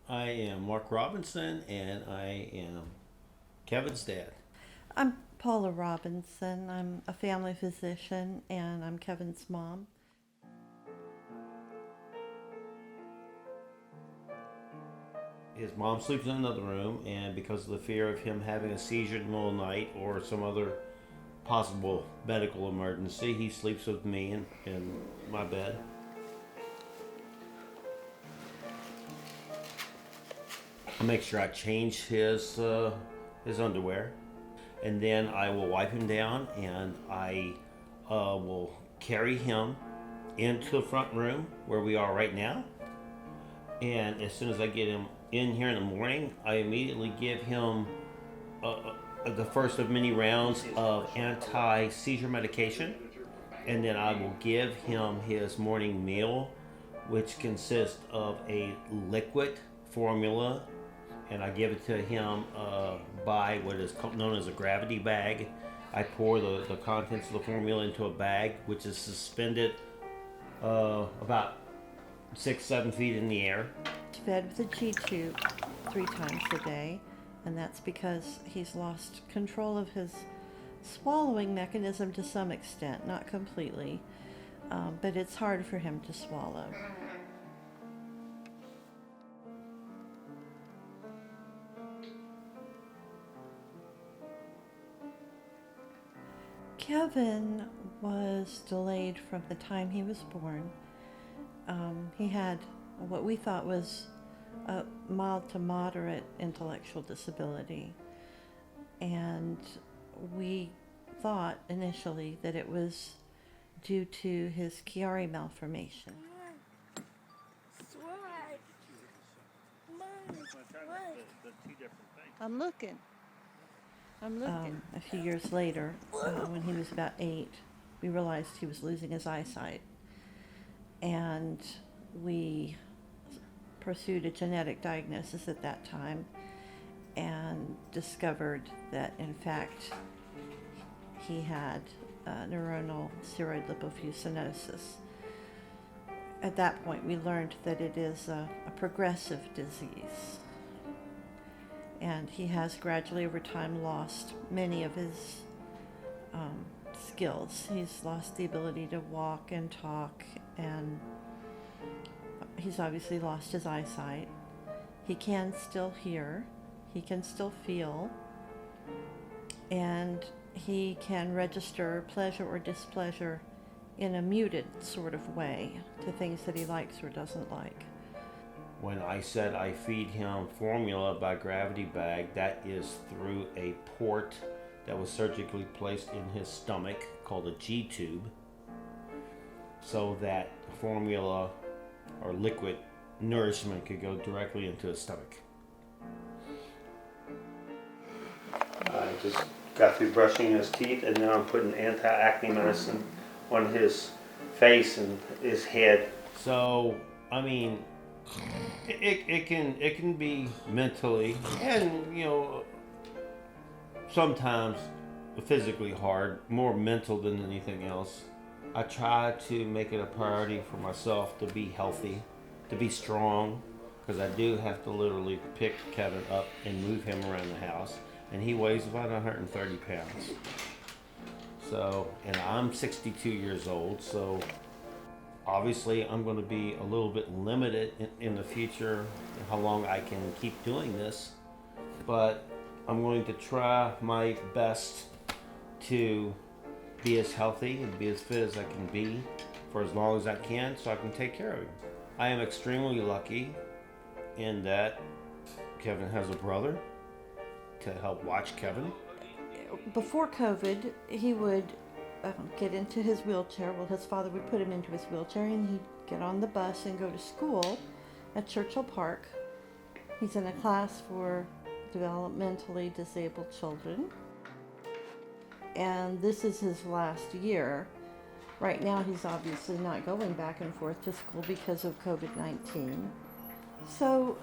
I am Mark Robinson, and I am Kevin's dad. I'm Paula Robinson. I'm a family physician and I'm Kevin's mom. His mom sleeps in another room, and because of the fear of him having a seizure in the middle of the night or some other possible medical emergency, he sleeps with me in my bed. I make sure I change his underwear, and then I will wipe him down, and I will carry him into the front room where we are right now. And as soon as I get him in here in the morning, I immediately give him the first of many rounds of anti-seizure medication, and then I will give him his morning meal, which consists of a liquid formula, and I give it to him by what is known as a gravity bag. I pour the contents of the formula into a bag, which is suspended about 6, 7 feet in the air. He's fed with a G tube 3 times a day, and that's because he's lost control of his swallowing mechanism to some extent, not completely, but it's hard for him to swallow. Kevin was delayed from the time he was born. He had what we thought was a mild to moderate intellectual disability, and we thought initially that it was due to his Chiari malformation. I'm looking. A few years later, when he was about 8, we realized he was losing his eyesight, and we pursued a genetic diagnosis at that time and discovered that in fact he had neuronal ceroid lipofuscinosis. At that point we learned that it is a progressive disease, and he has gradually over time lost many of his skills. He's lost the ability to walk and talk, and he's obviously lost his eyesight. He can still hear, he can still feel, and he can register pleasure or displeasure in a muted sort of way to things that he likes or doesn't like. When I said I feed him formula by gravity bag, that is through a port that was surgically placed in his stomach called a G tube, so that formula or liquid nourishment could go directly into his stomach. I just got through brushing his teeth, and now I'm putting anti-acne medicine on his face and his head. So, I mean, it can be mentally and sometimes physically hard, more mental than anything else. I try to make it a priority for myself to be healthy, to be strong, because I do have to literally pick Kevin up and move him around the house, and he weighs about 130 pounds. So, and I'm 62 years old, so obviously I'm going to be a little bit limited in the future how long I can keep doing this, but I'm going to try my best to be as healthy and be as fit as I can be for as long as I can, so I can take care of him. I am extremely lucky in that Kevin has a brother to help watch Kevin. Before COVID, he would get into his wheelchair. Well, his father would put him into his wheelchair, and he'd get on the bus and go to school at Churchill Park. He's in a class for developmentally disabled children, and this is his last year. Right now, he's obviously not going back and forth to school because of COVID-19. So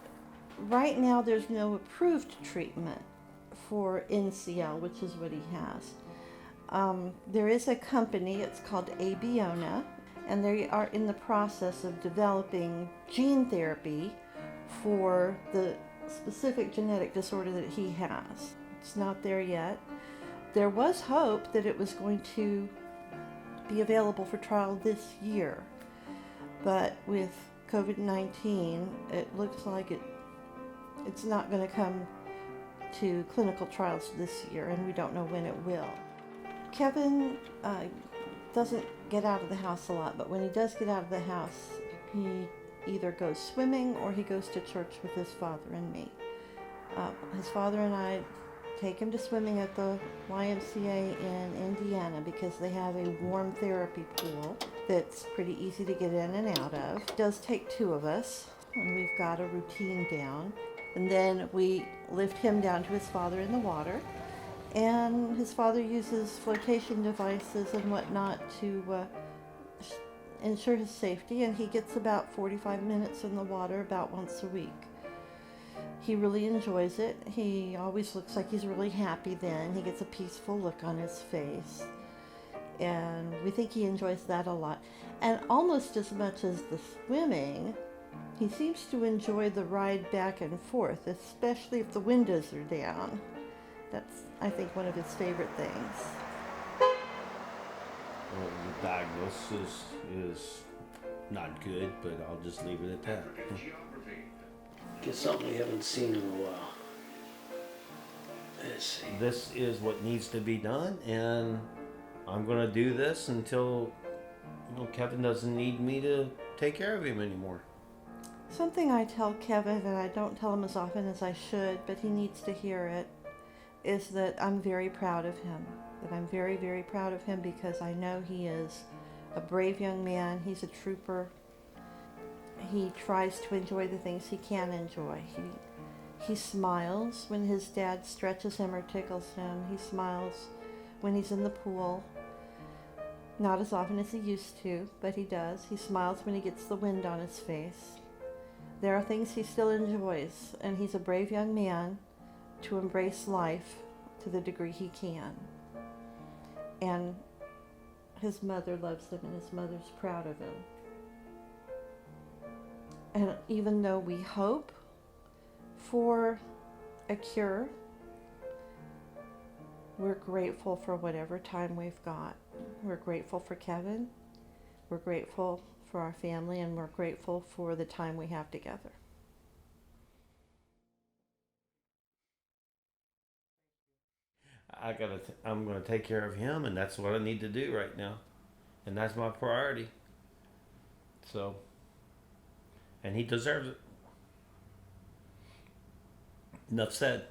right now, there's no approved treatment for NCL, which is what he has. There is a company, it's called Abiona, and they are in the process of developing gene therapy for the specific genetic disorder that he has. It's not there yet. There was hope that it was going to be available for trial this year, but with COVID-19, it looks like it's not going to come to clinical trials this year, and we don't know when it will. Kevin doesn't get out of the house a lot, but when he does get out of the house, he either goes swimming or he goes to church with his father and me. His father and I take him to swimming at the YMCA in Indiana because they have a warm therapy pool that's pretty easy to get in and out of. It does take two of us, and we've got a routine down. And then we lift him down to his father in the water, and his father uses flotation devices and whatnot to ensure his safety, and he gets about 45 minutes in the water about once a week. He really enjoys it. He always looks like he's really happy then. He gets a peaceful look on his face. And we think he enjoys that a lot. And almost as much as the swimming, he seems to enjoy the ride back and forth, especially if the windows are down. That's, I think, one of his favorite things. Well, the diagnosis is not good, but I'll just leave it at that. Get something we haven't seen in a while. Let's see. This is what needs to be done, and I'm going to do this until Kevin doesn't need me to take care of him anymore. Something I tell Kevin, and I don't tell him as often as I should, but he needs to hear it, is that I'm very proud of him. That I'm very, very proud of him because I know he is a brave young man. He's a trooper. He tries to enjoy the things he can enjoy. He smiles when his dad stretches him or tickles him. He smiles when he's in the pool. Not as often as he used to, but he does. He smiles when he gets the wind on his face. There are things he still enjoys, and he's a brave young man to embrace life to the degree he can. And his mother loves him, and his mother's proud of him. And even though we hope for a cure, we're grateful for whatever time we've got. We're grateful for Kevin. We're grateful for our family, and we're grateful for the time we have together. I'm going to take care of him, and that's what I need to do right now. And that's my priority. So, and he deserves it. Enough said.